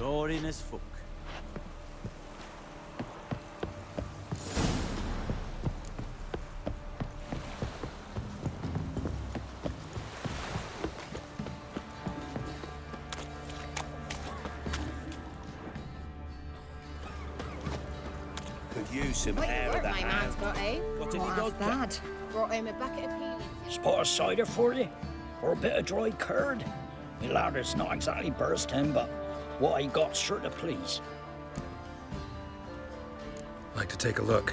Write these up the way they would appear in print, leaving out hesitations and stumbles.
Boring as fuck. Could use some What hair work of the my hand. man's got, eh? Got any What vodka? that? Brought home a bucket of peeling. Spot of cider for you? Or a bit of dry curd? Me lad, it's not exactly bursting, but what I got's sure to please. Like to take a look.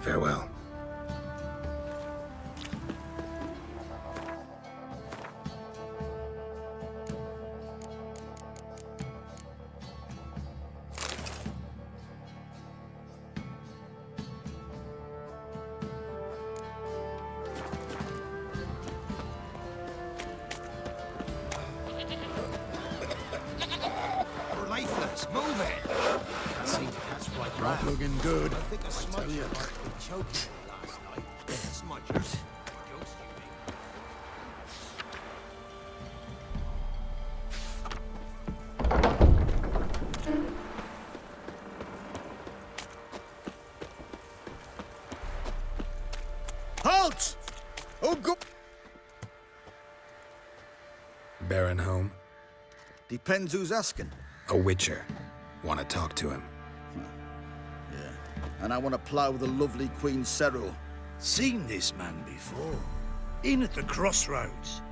Farewell. We're lifeless. Move it. That seemed to catch like Not looking good. I think a smudger might have been choking me last night. Smudgers. Ghost, you mean? Halt! Oh, go. Baron home? Depends who's asking. A witcher. Want to talk to him. Yeah. And I want to plough the lovely Queen Cero. Seen this man before. In at the crossroads.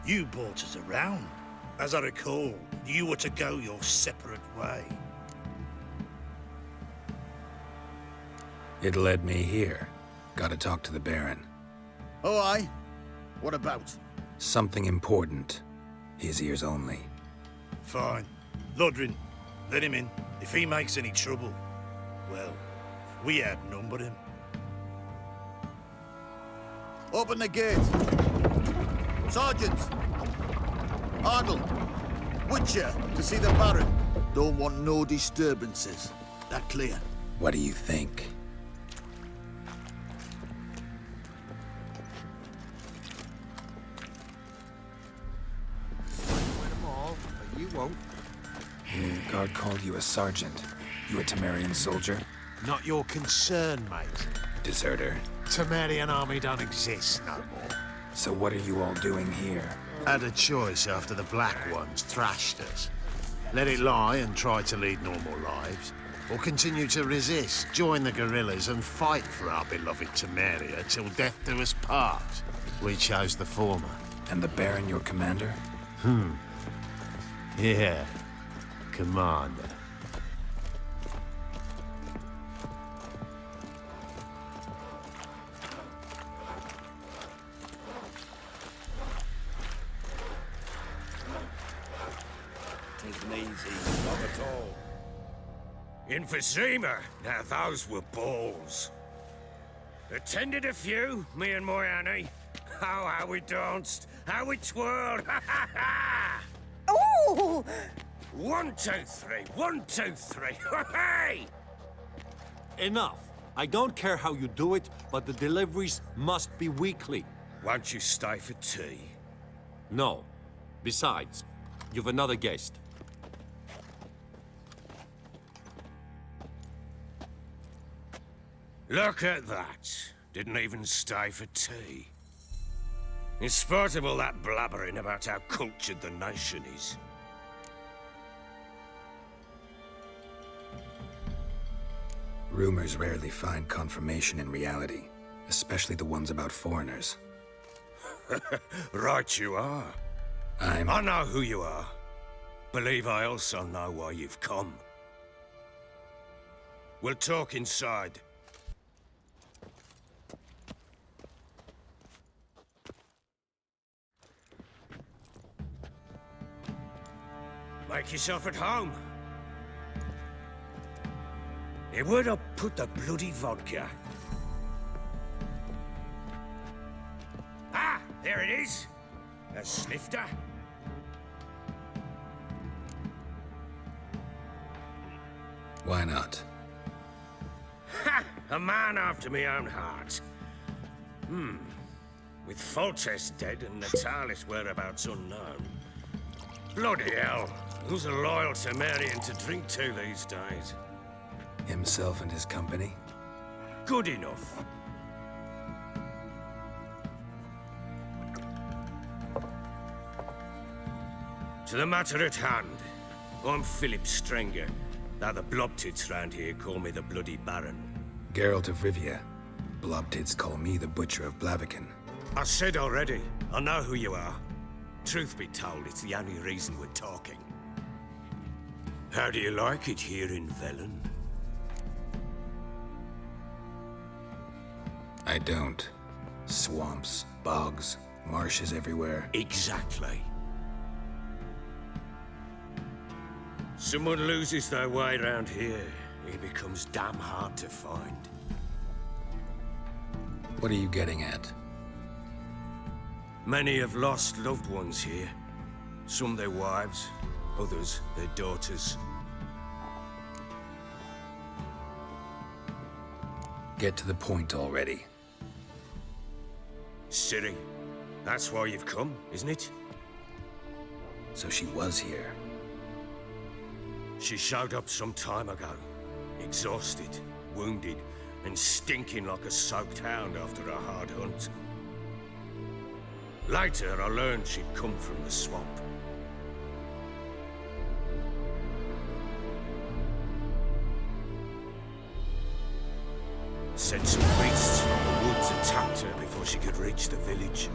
You brought us around. As I recall, you were to go your separate way. It led me here. Gotta talk to the Baron. Oh, aye? What about? Something important. His ears only. Fine. Lodrin, let him in. If he makes any trouble, well, we outnumber him. Open the gate. Sergeants! Arnold! Witcher, to see the Baron. Don't want no disturbances. That clear? What do you think? Win them all, but you won't. Guard called you a sergeant. You a Temerian soldier? Not your concern, mate. Deserter. Temerian army don't exist no more. So what are you all doing here? Had a choice after the Black Ones thrashed us. Let it lie and try to lead normal lives, or continue to resist, join the guerrillas and fight for our beloved Temeria till death do us part. We chose the former. And the Baron your commander? Yeah, commander. Isn't easy, not at all. Emphysema. Now those were balls. Attended a few, me and my Annie. Oh, how we danced, how we twirled, ha ha ha! Oh, 1, 2, 3. 1, 2, 3. Hey! Enough. I don't care how you do it, but the deliveries must be weekly. Won't you stay for tea? No. Besides, you've another guest. Look at that. Didn't even stay for tea. In spite of all that blabbering about how cultured the nation is. Rumors rarely find confirmation in reality, especially the ones about foreigners. Right you are. I know who you are. Believe I also know why you've come. We'll talk inside. Make yourself at home. Hey, where'd I put the bloody vodka? Ah, there it is. A snifter. Why not? Ha! A man after my own heart. With Foltest dead and Natalis whereabouts unknown. Bloody hell. Who's a loyal Temerian to drink to these days? Himself and his company? Good enough. To the matter at hand. I'm Philip Strenger, though the blobtits round here call me the Bloody Baron. Geralt of Rivia. Blobtits call me the Butcher of Blaviken. I said already, I know who you are. Truth be told, it's the only reason we're talking. How do you like it here in Velen? I don't. Swamps, bogs, marshes everywhere. Exactly. Someone loses their way around here, he becomes damn hard to find. What are you getting at? Many have lost loved ones here. Some their wives, others their daughters. Get to the point already. Ciri, that's why you've come, isn't it? So she was here. She showed up some time ago. Exhausted, wounded, and stinking like a soaked hound after a hard hunt. Later, I learned she'd come from the swamp. Said some beasts from the woods attacked her before she could reach the village.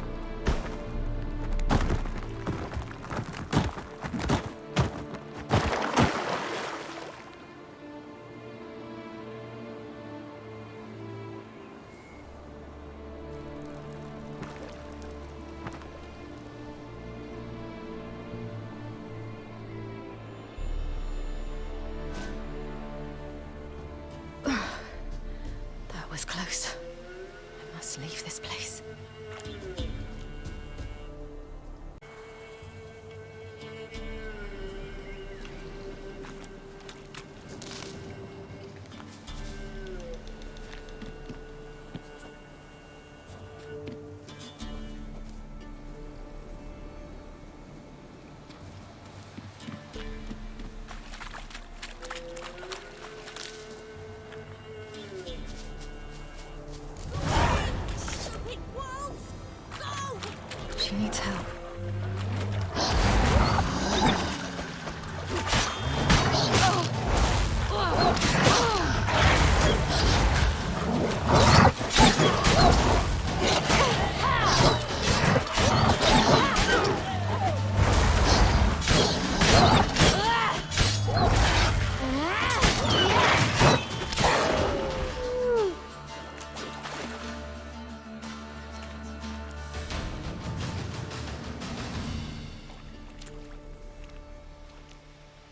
That was close. I must leave this place. She needs help.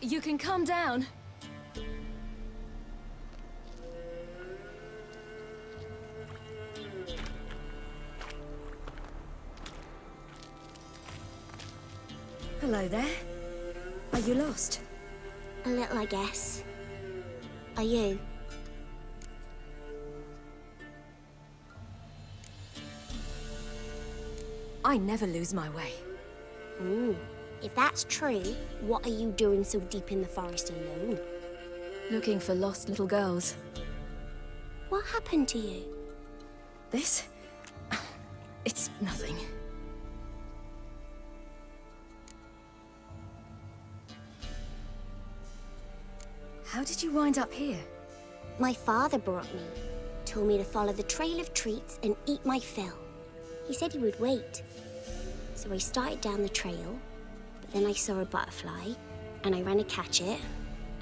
You can calm down. Hello there. you lost? A little, I guess. Are you? I never lose my way. Ooh. If that's true, what are you doing so deep in the forest alone? Looking for lost little girls. What happened to you? This? It's nothing. How did you wind up here? My father brought me. Told me to follow the trail of treats and eat my fill. He said he would wait. So I started down the trail, but then I saw a butterfly, and I ran to catch it,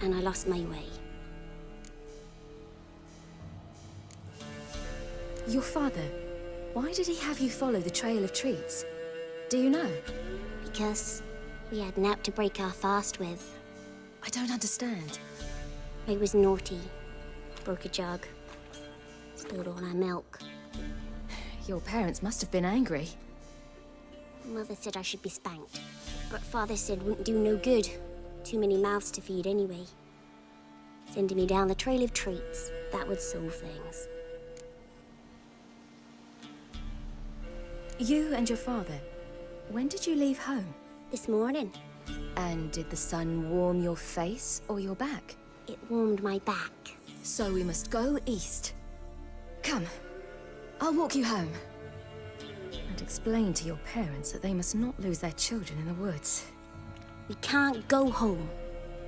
and I lost my way. Your father, why did he have you follow the trail of treats? Do you know? Because we had naught to break our fast with. I don't understand. I was naughty. Broke a jug. Spilled all our milk. Your parents must have been angry. Mother said I should be spanked, but Father said wouldn't do no good. Too many mouths to feed anyway. Sending me down the trail of treats, that would solve things. You and your father, when did you leave home? This morning, And did the sun warm your face or your back? it warmed my back. So we must go east. Come, I'll walk you home. And explain to your parents that they must not lose their children in the woods. We can't go home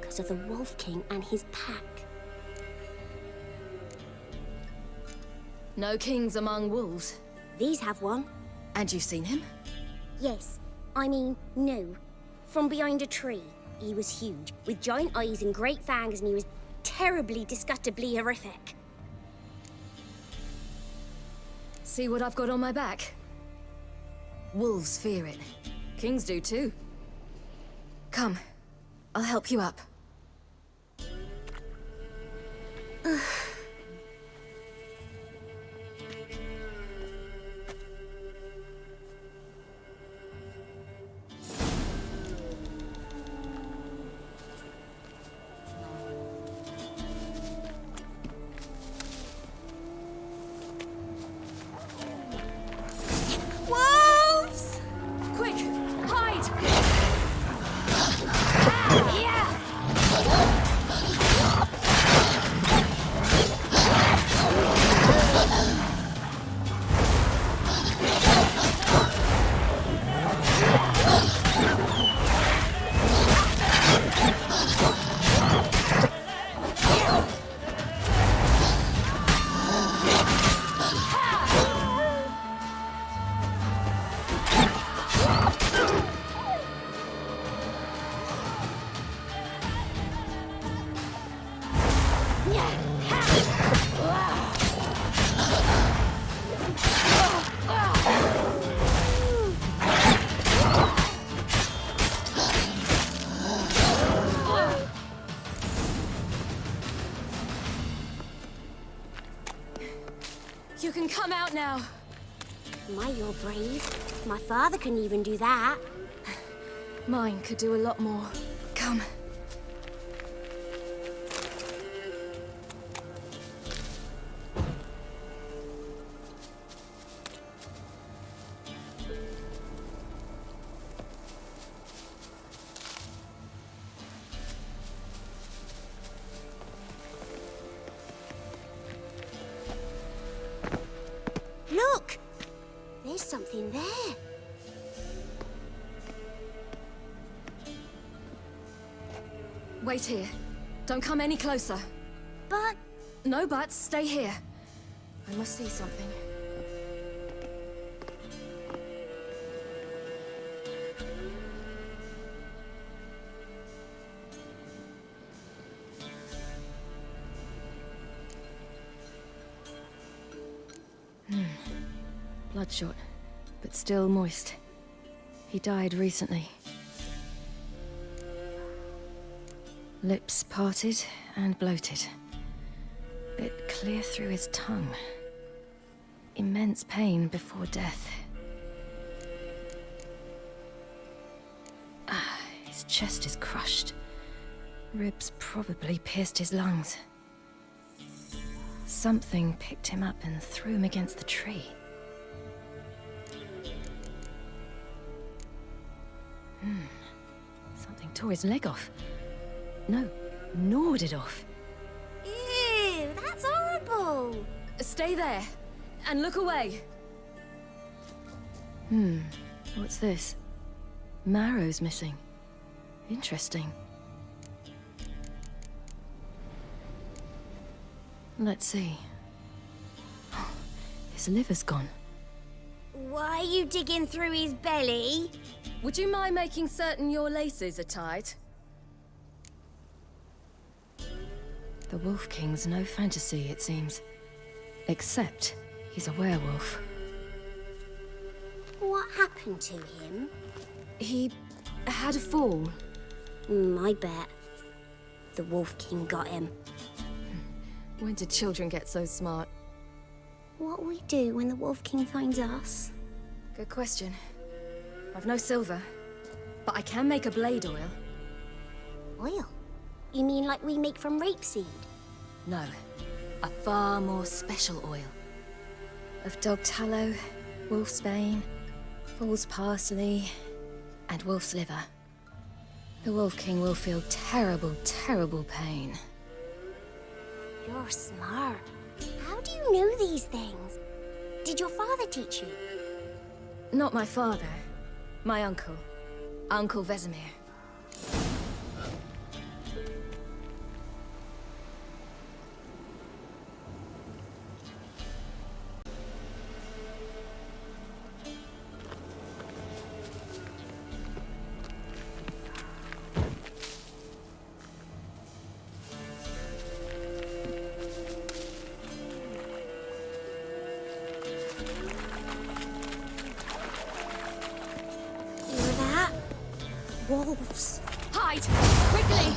because of the Wolf King and his pack. No kings among wolves. These have one. And you've seen him? Yes, I mean, no. From behind a tree. He was huge, with giant eyes and great fangs, and he was terribly, disgustingly horrific. See what I've got on my back? Wolves fear it. Kings do too. Come, I'll help you up. Wolves! Quick, hide! You can come out now. My, you're brave. My father couldn't even do that. Mine could do a lot more. Come. Look! There's something there. Wait here. Don't come any closer. But No buts, stay here. I must see something. Bloodshot, but still moist. He died recently. Lips parted and bloated. Bit clear through his tongue. Immense pain before death. His chest is crushed. Ribs probably pierced his lungs. Something picked him up and threw him against the tree. Something tore his leg off. No, gnawed it off. Ew, that's horrible. Stay there, and look away. What's this? Marrow's missing. Interesting. Let's see. His liver's gone. Why are you digging through his belly? Would you mind making certain your laces are tied? The Wolf King's no fantasy, it seems. Except he's a werewolf. What happened to him? He had a fall. I bet. The Wolf King got him. When did children get so smart? What'll we do when the Wolf King finds us? Good question. I've no silver, but I can make a blade oil. Oil? You mean like we make from rapeseed? No, a far more special oil. Of dog tallow, wolf's bane, fool's parsley, and wolf's liver. The Wolf King will feel terrible, terrible pain. You're smart. How do you know these things? Did your father teach you? Not my father. My uncle. Uncle Vesemir. Wolves. Hide! Quickly!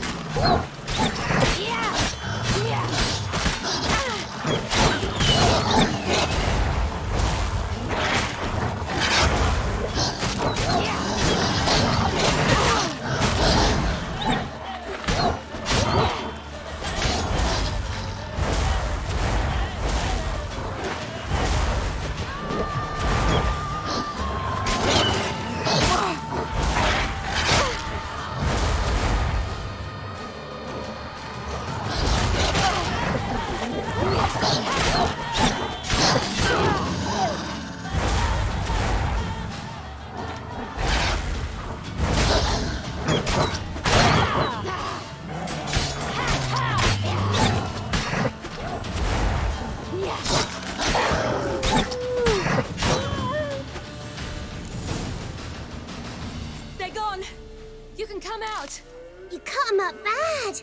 They're gone! You can come out! You cut him up bad!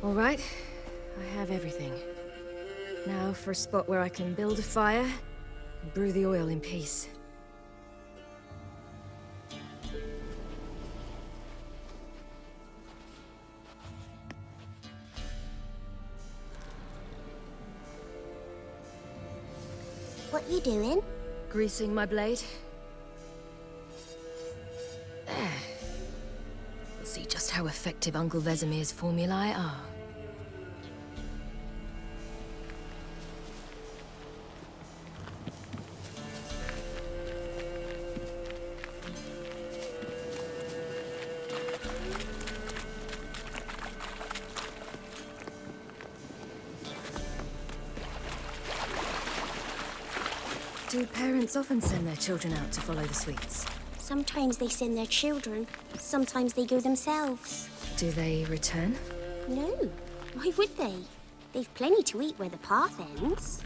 All right, I have everything. Now for a spot where I can build a fire and brew the oil in peace. What you doing? Greasing my blade. There. We'll see just how effective Uncle Vesemir's formulae are. Do parents often send their children out to follow the sweets? Sometimes they send their children, sometimes they go themselves. Do they return? No, why would they? They've plenty to eat where the path ends.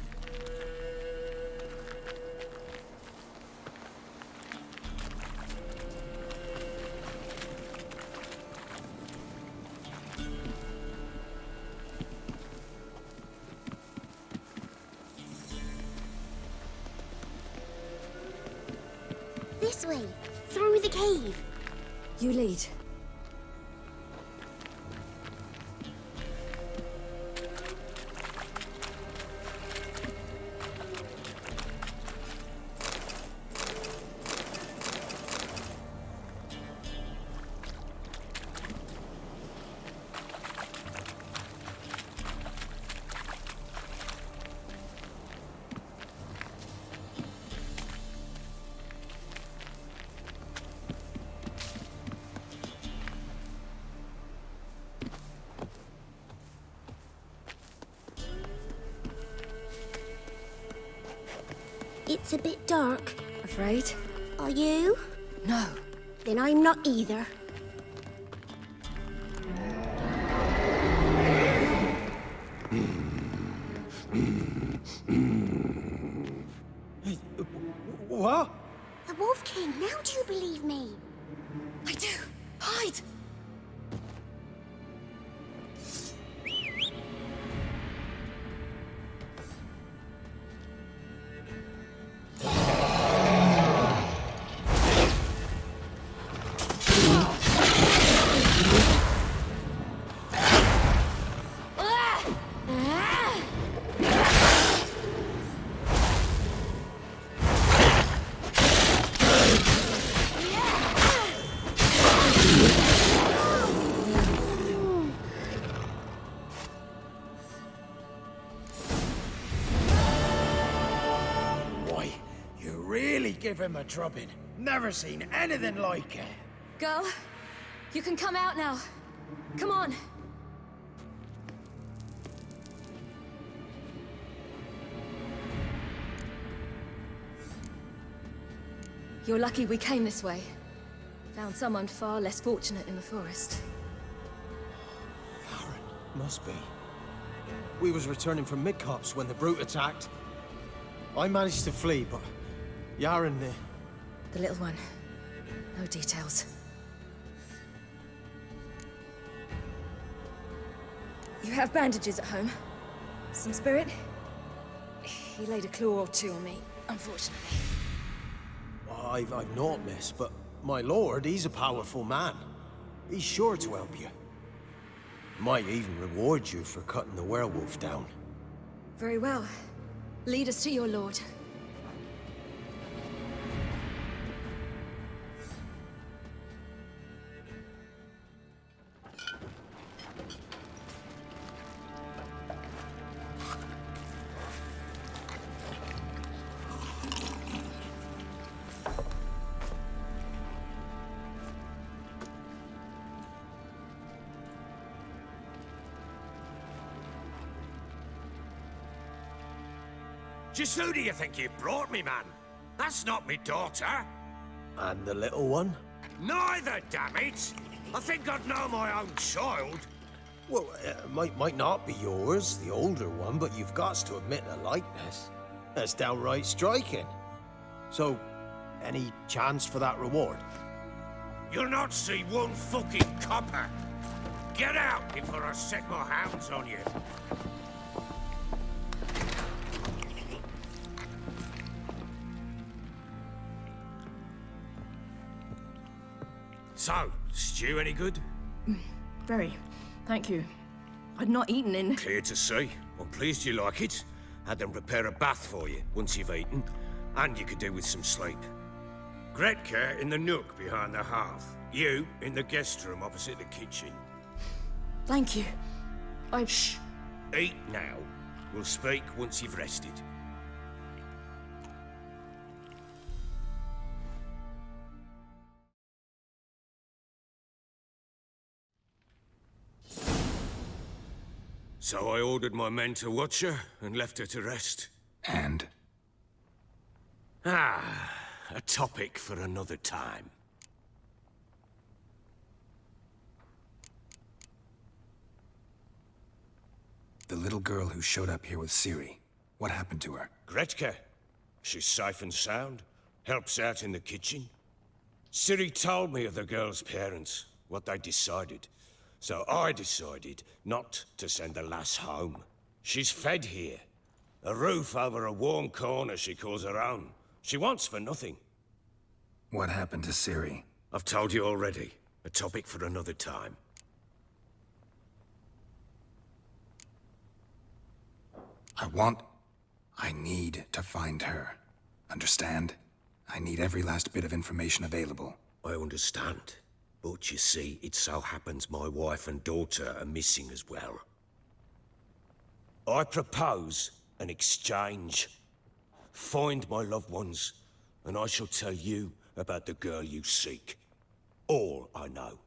This way, through the cave. You lead. It's a bit dark. Afraid? Are you? No. Then I'm not either. What? The Wolf King, now do you believe me? I do. Hide! Boy, you really give him a drubbing. Never seen anything like it. Girl, you can come out now. Come on. You're lucky we came this way. Found someone far less fortunate in the forest. Baron, must be. We was returning from Midcops when the brute attacked. I managed to flee, but Yaren, The little one. No details. You have bandages at home? Some spirit? He laid a claw or two on me, unfortunately. I've not, miss, but my lord, he's a powerful man. He's sure to help you. Might even reward you for cutting the werewolf down. Very well. Lead us to your lord. Just who do you think you brought me, man? That's not me daughter. And the little one? Neither, damn it! I think I'd know my own child. Well, might not be yours, the older one, but you've got to admit a likeness. That's downright striking. So, any chance for that reward? You'll not see one fucking copper. Get out before I set my hounds on you. So, stew any good? Very. Thank you. I'd not eaten in... Clear to see. I'm pleased you like it. Had them prepare a bath for you once you've eaten, and you could do with some sleep. Gretka in the nook behind the hearth. You in the guest room opposite the kitchen. Thank you. Shh. Eat now. We'll speak once you've rested. So I ordered my men to watch her and left her to rest. And? A topic for another time. The little girl who showed up here with Ciri. What happened to her? Gretka. She's safe and sound. Helps out in the kitchen. Ciri told me of the girl's parents, what they decided. So I decided not to send the lass home. She's fed here. A roof over a warm corner she calls her own. She wants for nothing. What happened to Ciri? I've told you already. A topic for another time. I need to find her. Understand? I need every last bit of information available. I understand. But you see, it so happens my wife and daughter are missing as well. I propose an exchange. Find my loved ones, and I shall tell you about the girl you seek. All I know.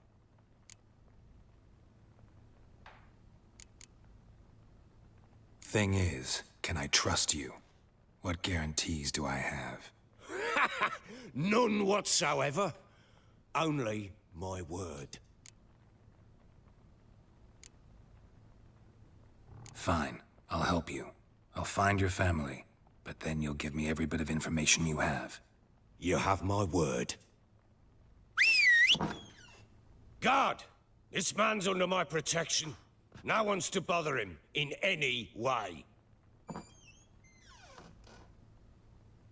Thing is, can I trust you? What guarantees do I have? None whatsoever. Only my word. Fine, I'll help you. I'll find your family, but then you'll give me every bit of information you have. You have my word. Guard! This man's under my protection. No one's to bother him in any way.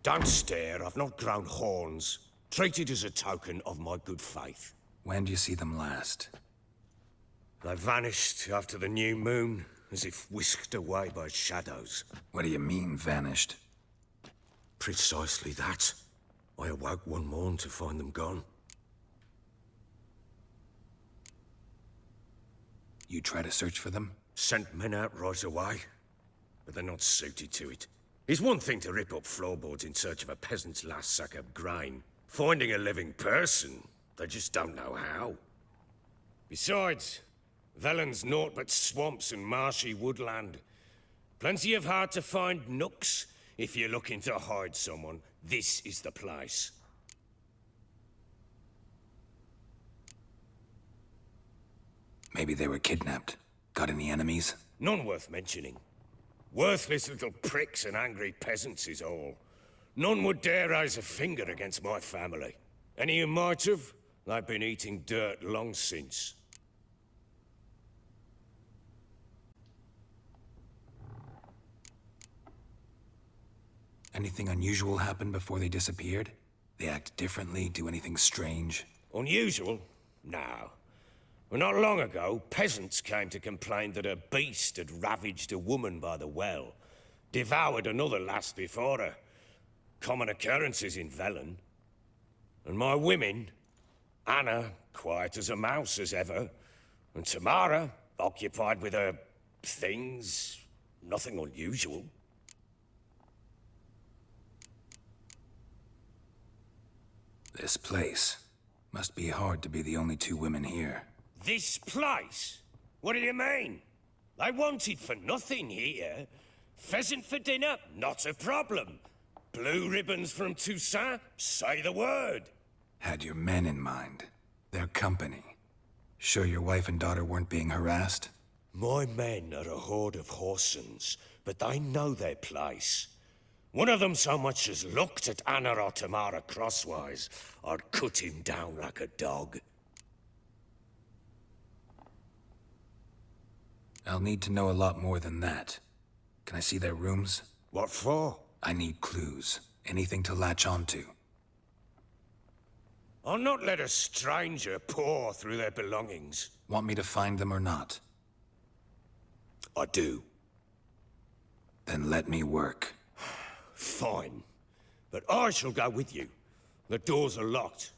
Don't stare, I've not grown horns. Treat it as a token of my good faith. When do you see them last? They vanished after the new moon, as if whisked away by shadows. What do you mean, vanished? Precisely that. I awoke one morn to find them gone. You try to search for them? Sent men out right away, but they're not suited to it. It's one thing to rip up floorboards in search of a peasant's last sack of grain. Finding a living person, they just don't know how. Besides, Velen's naught but swamps and marshy woodland. Plenty of hard-to-find nooks. If you're looking to hide someone, this is the place. Maybe they were kidnapped. Got any enemies? None worth mentioning. Worthless little pricks and angry peasants is all. None would dare raise a finger against my family. Any who might have, they've been eating dirt long since. Anything unusual happen before they disappeared? They act differently, do anything strange? Unusual? No. Well, not long ago, peasants came to complain that a beast had ravaged a woman by the well. Devoured another lass before her. Common occurrences in Velen. And my women, Anna, quiet as a mouse as ever, and Tamara, occupied with her things, nothing unusual. This place. Must be hard to be the only two women here. This place? What do you mean? They wanted for nothing here. Pheasant for dinner? Not a problem. Blue ribbons from Toussaint? Say the word. Had your men in mind. Their company. Sure your wife and daughter weren't being harassed? My men are a horde of whoresons, but they know their place. One of them so much as looked at Anna or Tamara crosswise, I'd cut him down like a dog. I'll need to know a lot more than that. Can I see their rooms? What for? I need clues. Anything to latch onto. I'll not let a stranger pore through their belongings. Want me to find them or not? I do. Then let me work. Fine. But I shall go with you. The doors are locked.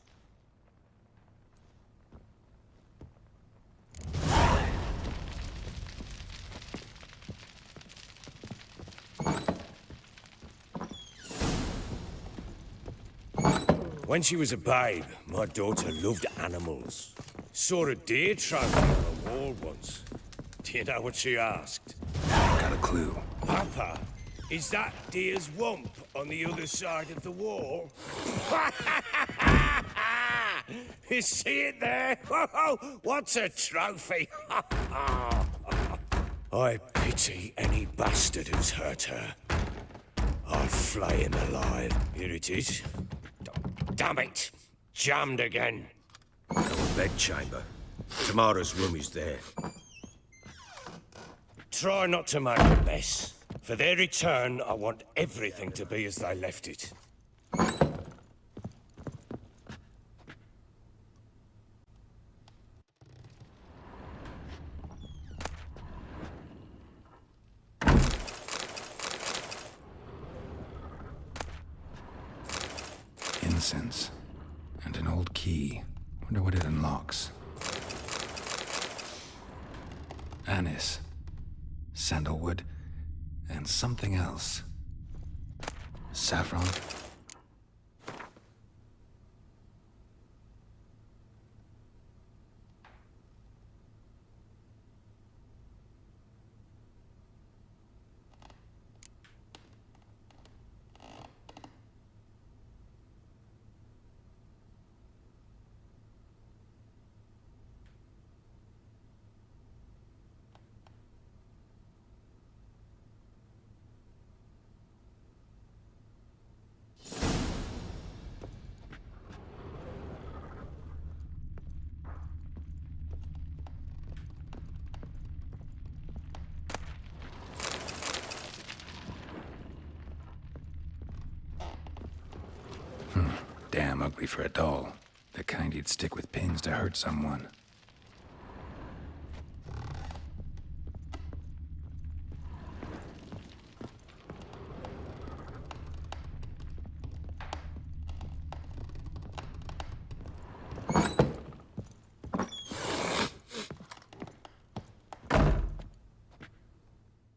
When she was a babe, my daughter loved animals. Saw a deer trophy on a wall once. Do you know what she asked? Got a clue. Papa, is that deer's wump on the other side of the wall? You see it there? What's a trophy? I pity any bastard who's hurt her. I'll flay him alive. Here it is. Damn it! Jammed again. Our bedchamber. Tamara's room is there. Try not to make a mess. For their return, I want everything to be as they left it. Incense. And an old key. Wonder what it unlocks. Anise. Sandalwood. And something else. Saffron. damn ugly for a doll. The kind you'd stick with pins to hurt someone.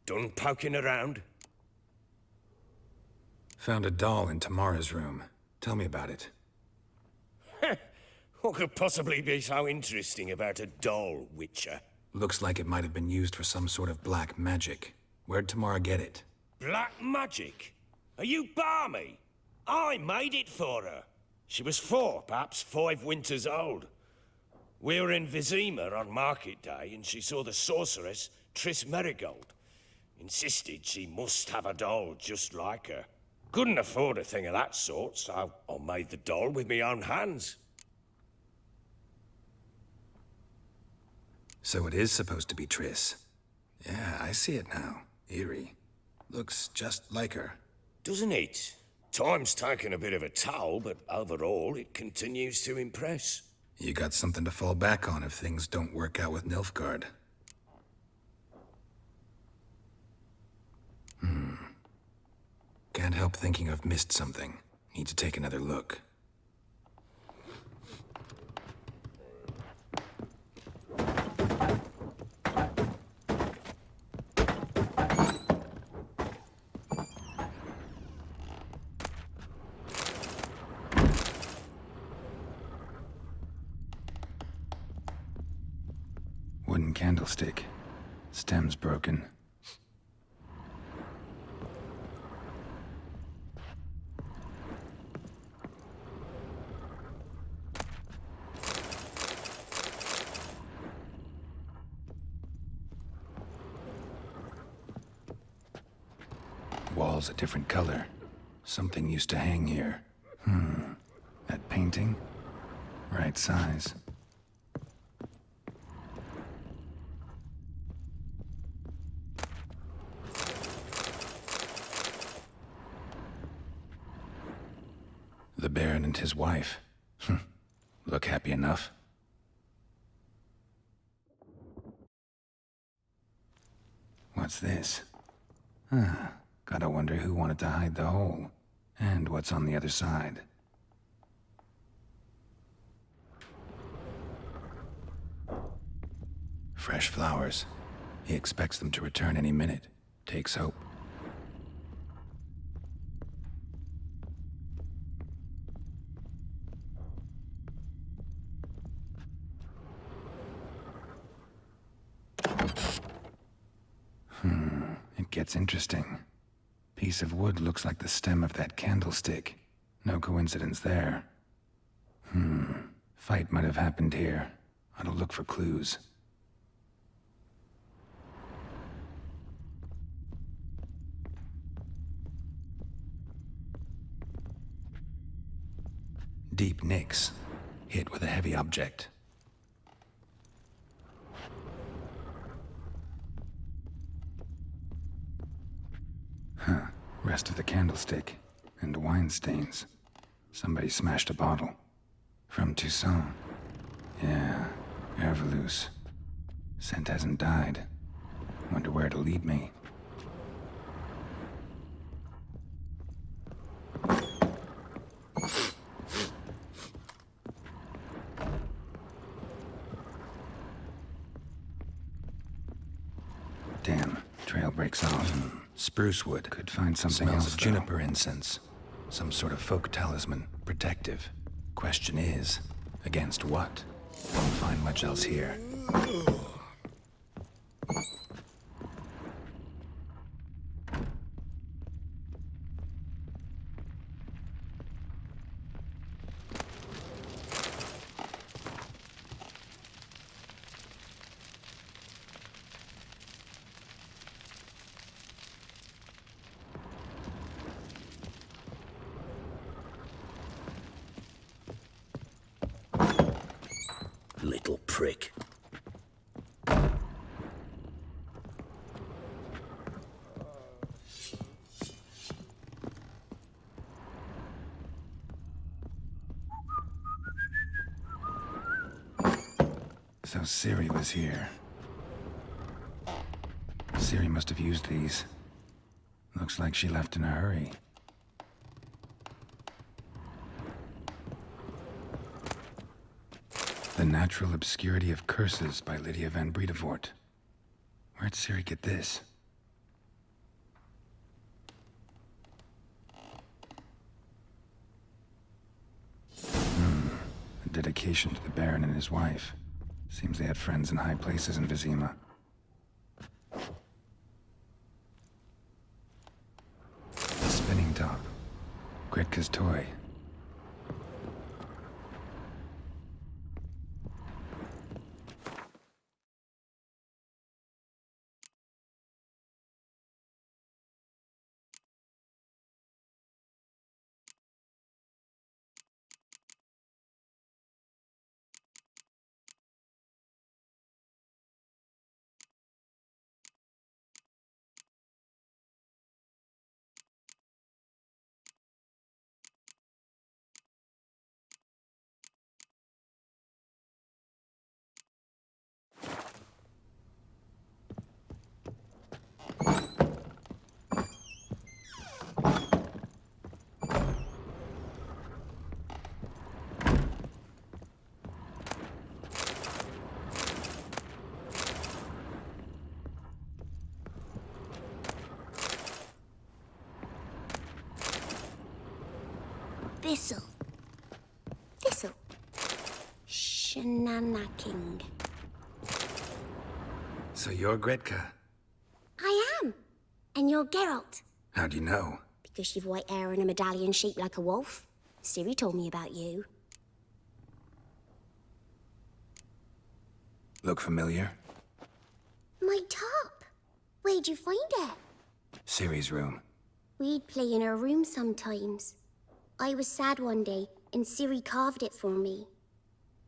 Done poking around? Found a doll in Tamara's room. Tell me about it. What could possibly be so interesting about a doll, Witcher? Looks like it might have been used for some sort of black magic. Where'd Tamara get it? Black magic? Are you balmy? I made it for her. She was 4, perhaps 5 winters old. We were in Vizima on market day, and she saw the sorceress, Triss Merigold. Insisted she must have a doll just like her. Couldn't afford a thing of that sort, so I made the doll with my own hands. So it is supposed to be Triss. Yeah, I see it now. Eerie. Looks just like her. Doesn't it? Time's taken a bit of a toll, but overall it continues to impress. You got something to fall back on if things don't work out with Nilfgaard. Can't help thinking I've missed something. Need to take another look. Wooden candlestick. Stem's broken. Wall's a different color. Something used to hang here. That painting? Right size. The Baron and his wife. Look happy enough. What's this? Gotta wonder who wanted to hide the hole. And what's on the other side. Fresh flowers. He expects them to return any minute. Takes hope. It gets interesting. Piece of wood looks like the stem of that candlestick. No coincidence there. Fight might have happened here. Ought to look for clues. Deep nicks. Hit with a heavy object. Rest of the candlestick. And wine stains. Somebody smashed a bottle. From Toussaint. Yeah, Herveloos. Scent hasn't died. Wonder where it'll lead me. Damn, trail breaks off. Spruce wood. Could find something else. Juniper incense. Some sort of folk talisman. Protective. Question is, against what? Won't find much else here. Little prick. So Ciri was here. Ciri must have used these. Looks like she left in a hurry. The Natural Obscurity of Curses by Lydia van Bredevoort. Where'd Ciri get this? A dedication to the Baron and his wife. Seems they had friends in high places in Vizima. A spinning top. Gretka's toy. Thistle. Thistle. Shenanaking. So you're Gretka? I am. And you're Geralt. How'd you know? Because you've white hair and a medallion shaped like a wolf. Ciri told me about you. Look familiar? My top. Where'd you find it? Ciri's room. We'd play in her room sometimes. I was sad one day, and Ciri carved it for me.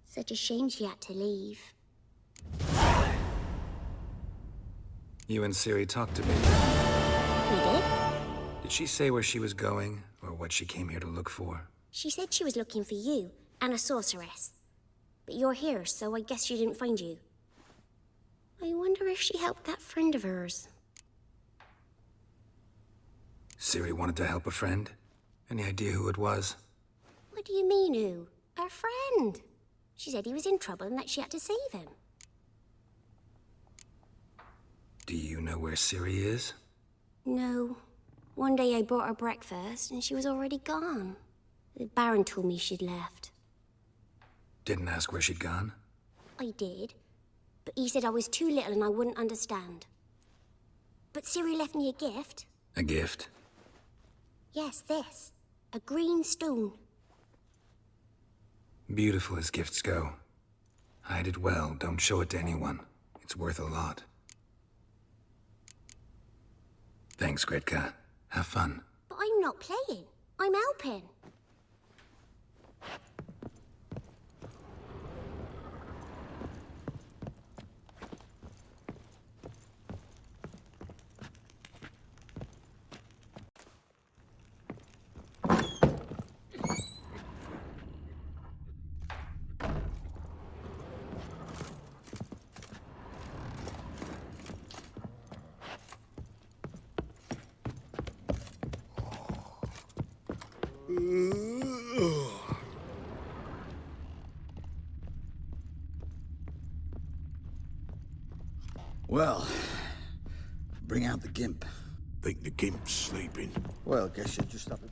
Such a shame she had to leave. You and Ciri talked to me. We did? Did she say where she was going, or what she came here to look for? She said she was looking for you, and a sorceress. But you're here, so I guess she didn't find you. I wonder if she helped that friend of hers. Ciri wanted to help a friend? Any idea who it was? What do you mean, who? Our friend. She said he was in trouble and that she had to save him. Do you know where Ciri is? No. One day I brought her breakfast and she was already gone. The Baron told me she'd left. Didn't ask where she'd gone? I did. But he said I was too little and I wouldn't understand. But Ciri left me a gift. A gift? Yes, this. A green stone. Beautiful as gifts go. Hide it well, don't show it to anyone. It's worth a lot. Thanks, Gretka. Have fun. But I'm not playing. I'm helping. Well, bring out the gimp. Think the gimp's sleeping. Well, guess you'll just have to...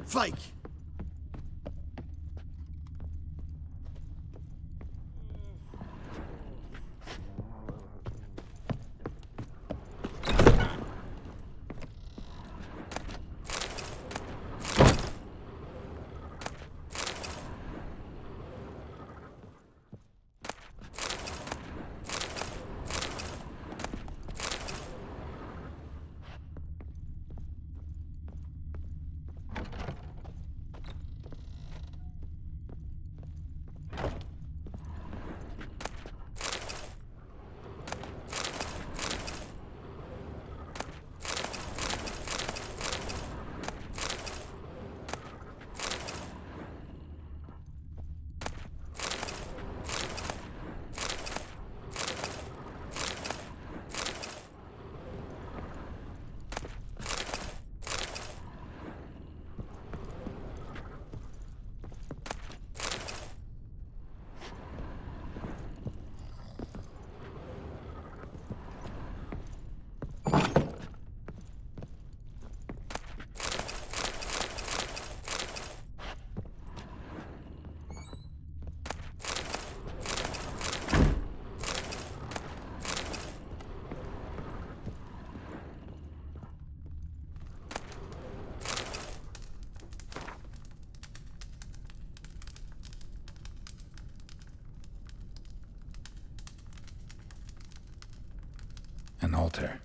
Fake! altar.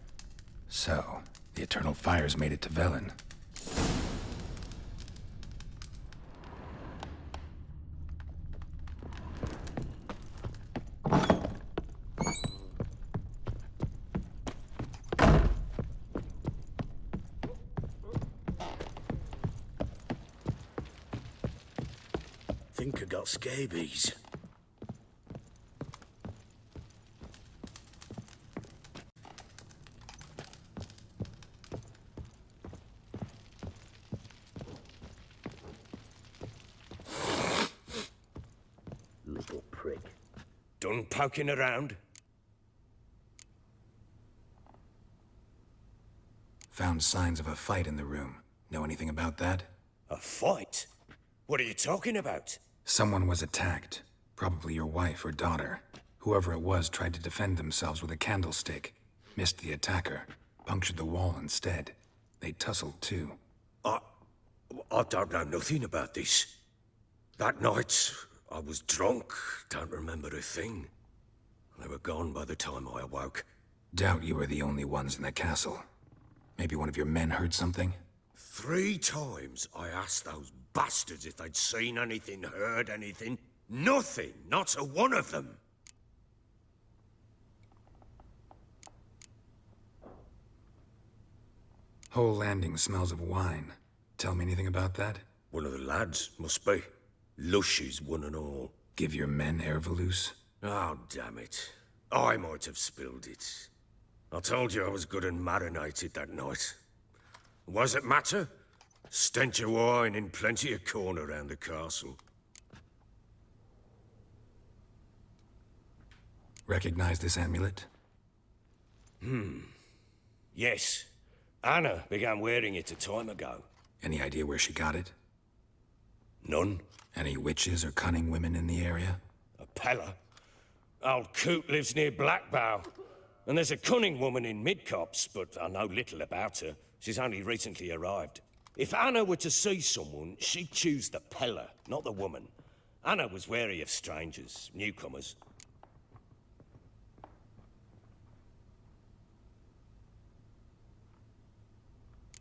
So, the eternal fires made it to Velen. Think I got scabies. Little prick. Done poking around? Found signs of a fight in the room. Know anything about that? A fight? What are you talking about? Someone was attacked. Probably your wife or daughter. Whoever it was tried to defend themselves with a candlestick. Missed the attacker. Punctured the wall instead. They tussled too. I don't know nothing about this. That night, I was drunk, don't remember a thing. They were gone by the time I awoke. Doubt you were the only ones in the castle. Maybe one of your men heard something? 3 times I asked those bastards if they'd seen anything, heard anything. Nothing, not a one of them. Whole landing smells of wine. Tell me anything about that? One of the lads, must be. Lushes, one and all. Give your men Ervelus? Oh, damn it. I might have spilled it. I told you I was good and marinated that night. What does it matter? Stench of wine in plenty of corn around the castle. Recognize this amulet? Yes. Anna began wearing it a time ago. Any idea where she got it? None. Any witches or cunning women in the area? A Pella. Old Coot lives near Blackbow. And there's a cunning woman in Midcopse, but I know little about her. She's only recently arrived. If Anna were to see someone, she'd choose the Pella, not the woman. Anna was wary of strangers, newcomers.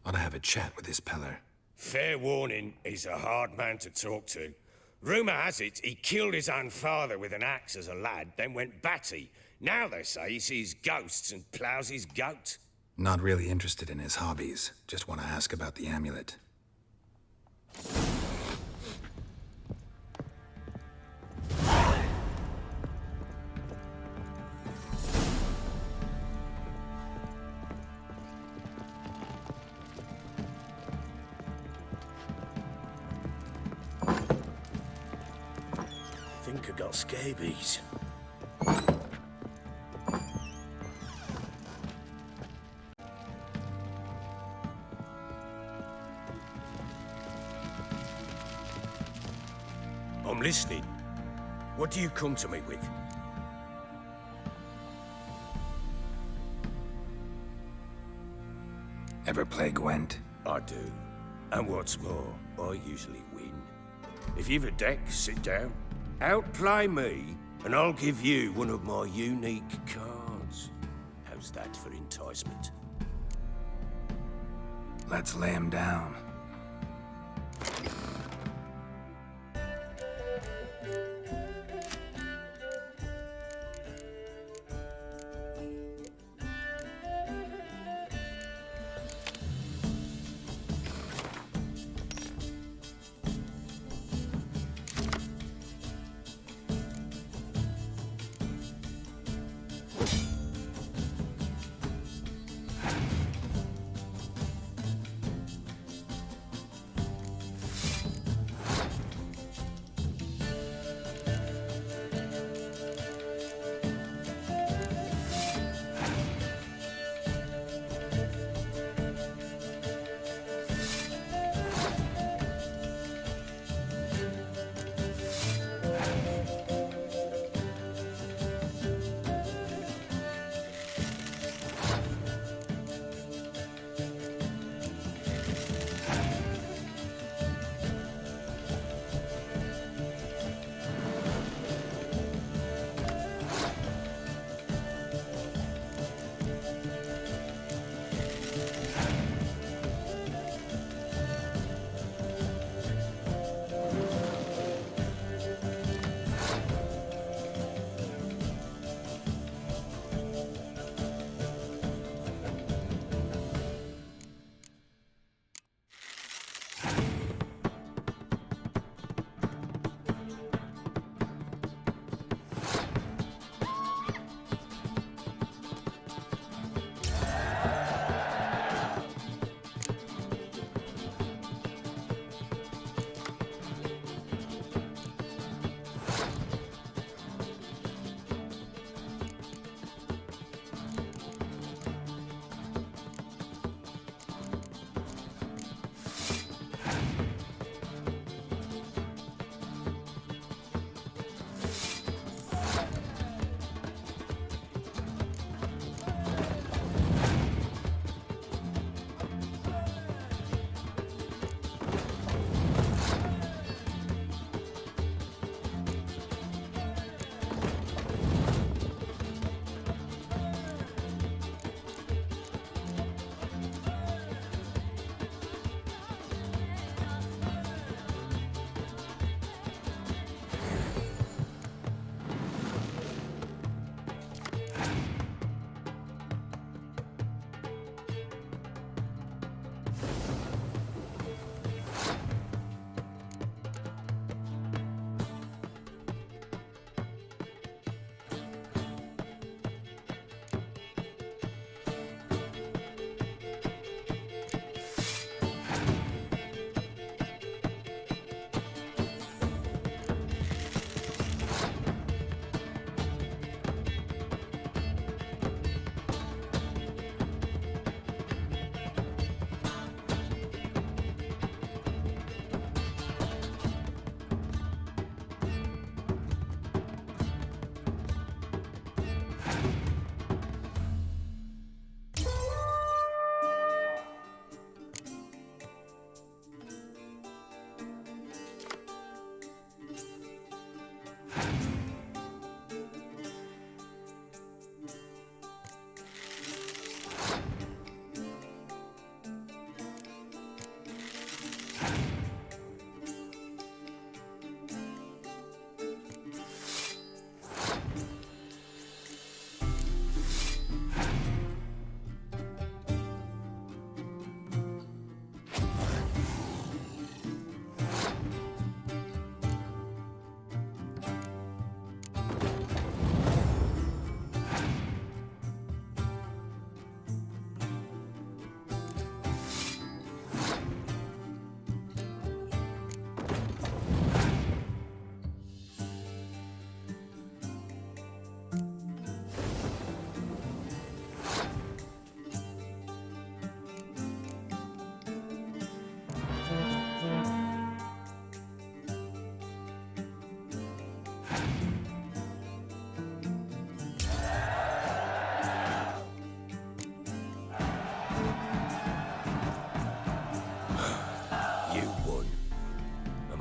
Ought to have a chat with this Peller. Fair warning, he's a hard man to talk to. Rumour has it he killed his own father with an axe as a lad, then went batty. Now they say he sees ghosts and ploughs his goat. Not really interested in his hobbies. Just want to ask about the amulet. Think I got scabies. I'm listening. What do you come to me with? Ever play Gwent? I do. And what's more, I usually win. If you've a deck, sit down. Outplay me, and I'll give you one of my unique cards. How's that for enticement? Let's lay him down.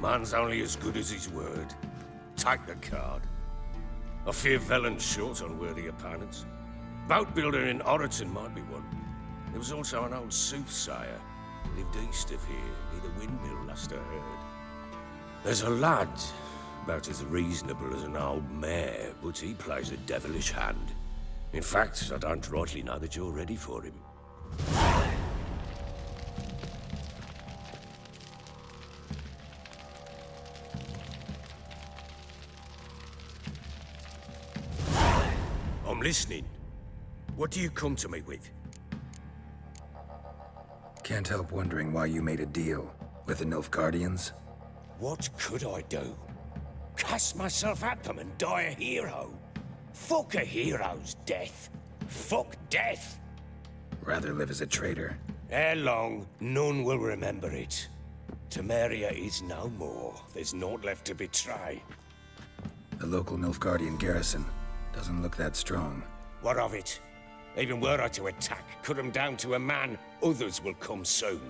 Man's only as good as his word. Take the card. I fear Velen's short on worthy opponents. Boat builder in Oroton might be one. There was also an old soothsayer. Lived east of here, near the windmill, last I heard. There's a lad, about as reasonable as an old mare, but he plays a devilish hand. In fact, I don't rightly know that you're ready for him. I'm listening. What do you come to me with? Can't help wondering why you made a deal with the Nilfgaardians. What could I do? Cast myself at them and die a hero? Fuck a hero's death. Fuck death. Rather live as a traitor. Ere long, none will remember it. Temeria is no more. There's naught left to betray. The local Nilfgaardian garrison doesn't look that strong. What of it? Even were I to attack, cut them down to a man, others will come soon.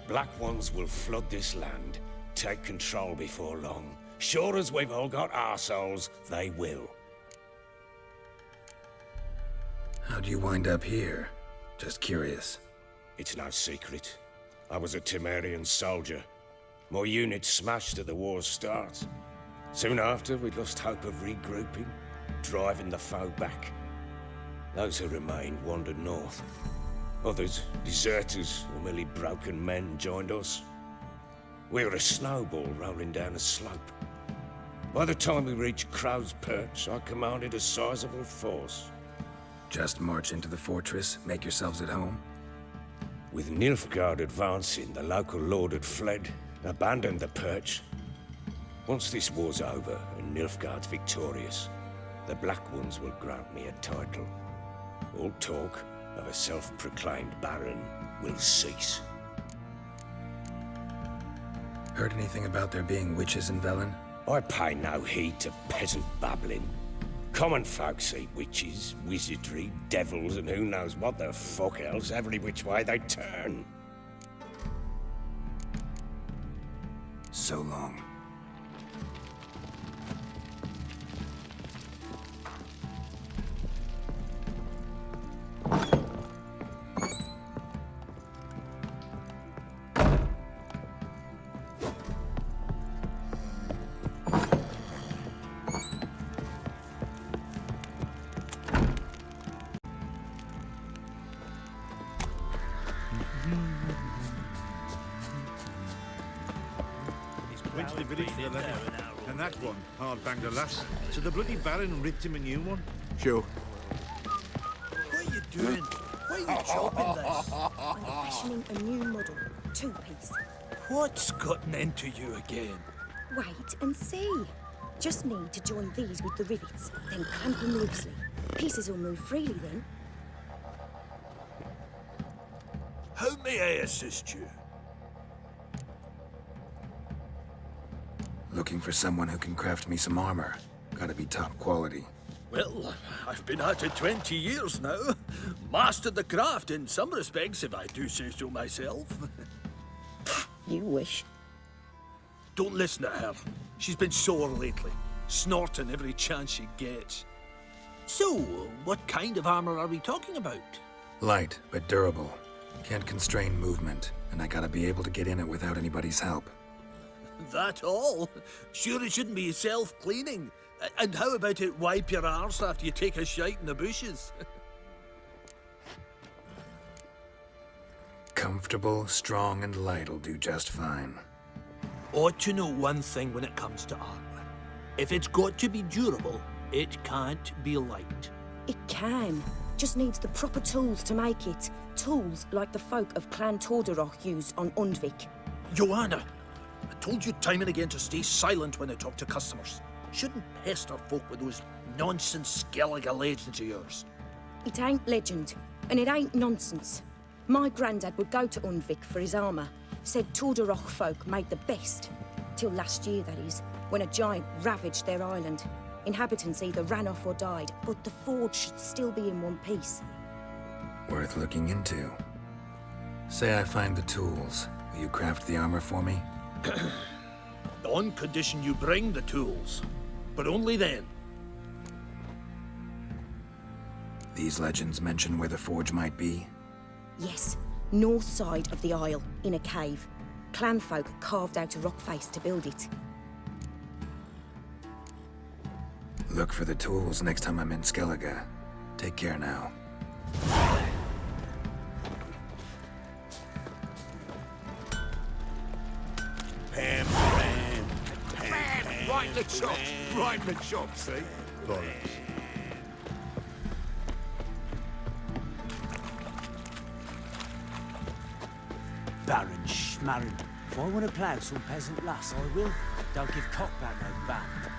Black Ones will flood this land, take control before long. Sure as we've all got arseholes, they will. How'd you wind up here? Just curious. It's no secret. I was a Temerian soldier. My unit smashed at the war's start. Soon after, we lost hope of regrouping, driving the foe back. Those who remained wandered north. Others, deserters or merely broken men, joined us. We were a snowball rolling down a slope. By the time we reached Crow's Perch, I commanded a sizable force. Just march into the fortress, make yourselves at home? With Nilfgaard advancing, the local lord had fled, abandoned the Perch. Once this war's over and Nilfgaard's victorious, the Black Ones will grant me a title. All talk of a self-proclaimed Baron will cease. Heard anything about there being witches in Velen? I pay no heed to peasant babbling. Common folk see witches, wizardry, devils, and who knows what the fuck else every which way they turn. So long. Went to the village for the leather, and that one hard banged a lass. So the bloody Baron ripped him a new one. Sure. What are you doing? Why are you chopping this? I'm fashioning a new model, two-piece. What's gotten into you again? Wait and see. Just need to join these with the rivets, then clamp them loosely. Pieces will move freely then. How may I assist you? Looking for someone who can craft me some armor. Gotta be top quality. Well, I've been at it 20 years now. Mastered the craft in some respects, if I do say so myself. You wish. Don't listen to her. She's been sore lately, snorting every chance she gets. So, what kind of armor are we talking about? Light, but durable. Can't constrain movement, and I gotta be able to get in it without anybody's help. That all? Sure it shouldn't be self-cleaning. And how about it wipe your arse after you take a shite in the bushes? Comfortable, strong, and light'll do just fine. Ought to know one thing when it comes to armor. If it's got to be durable, it can't be light. It can. Just needs the proper tools to make it. Tools like the folk of Clan Tordarroch used on Undvik. Joanna, I told you time and again to stay silent when I talk to customers. Shouldn't pester folk with those nonsense Skellige legends of yours. It ain't legend, and it ain't nonsense. My granddad would go to Undvik for his armour. Said Tordarroch folk made the best. Till last year, that is, when a giant ravaged their island. Inhabitants either ran off or died, but the forge should still be in one piece. Worth looking into. Say I find the tools. Will you craft the armor for me? On condition you bring the tools. But only then. These legends mention where the forge might be? Yes, north side of the isle, in a cave. Clanfolk carved out a rock face to build it. Look for the tools next time I'm in Skellige. Take care now. Pam. Right in the chops. Right in the chops, see? Bollocks. Baron Schmarren. If I want to plough some peasant lass, I will. Don't give cockback no band.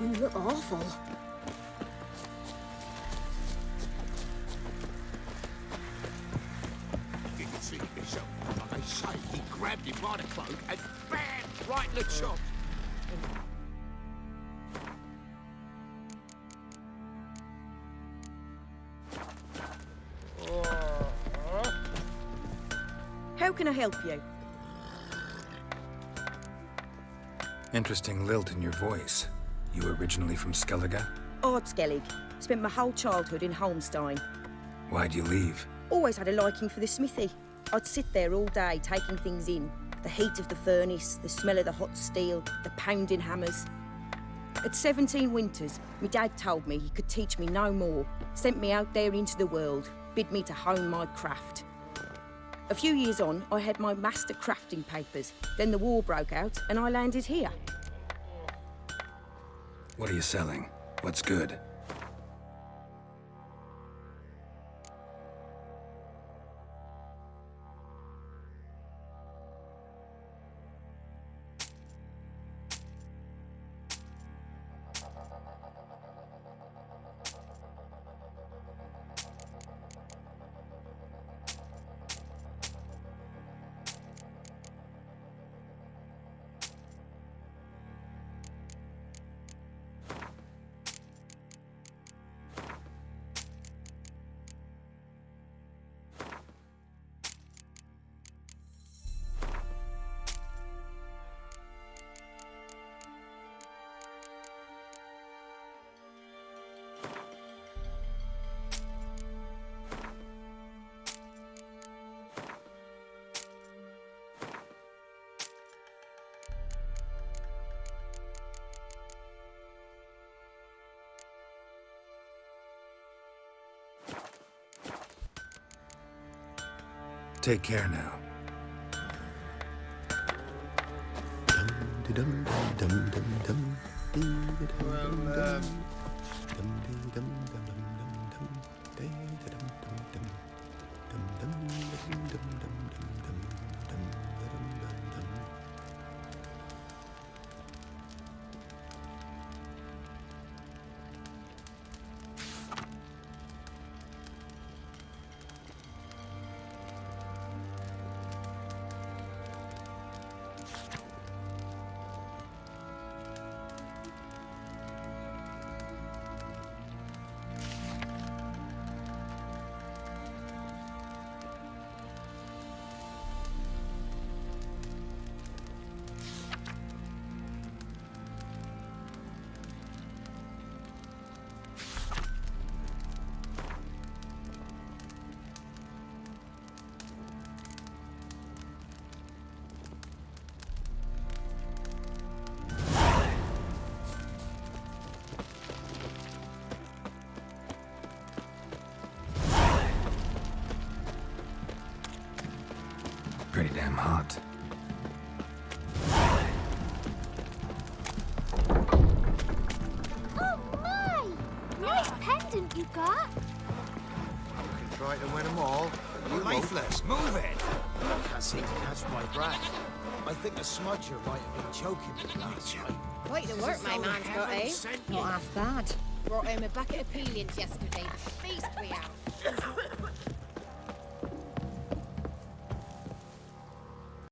You look awful. You can see it yourself. Like they say, he grabbed him by the cloak and bam! Right in the chops. How can I help you? Interesting lilt in your voice. You originally from Skellige? Ardskellig. Spent my whole childhood in Holmstein. Why'd you leave? Always had a liking for the smithy. I'd sit there all day taking things in. The heat of the furnace, the smell of the hot steel, the pounding hammers. At 17 winters, my dad told me he could teach me no more. Sent me out there into the world, bid me to hone my craft. A few years on, I had my master crafting papers. Then the war broke out and I landed here. What are you selling? What's good? Take care now. Pretty damn hot. Oh my! Nice pendant you got. You can try to win them all, but you Lifeless, move it! I can't seem to catch my breath. I think the smudger might have been choking me last night. Quite the work my man's got, eh? Not half bad. Brought home a bucket of peelings yesterday. The feast we have.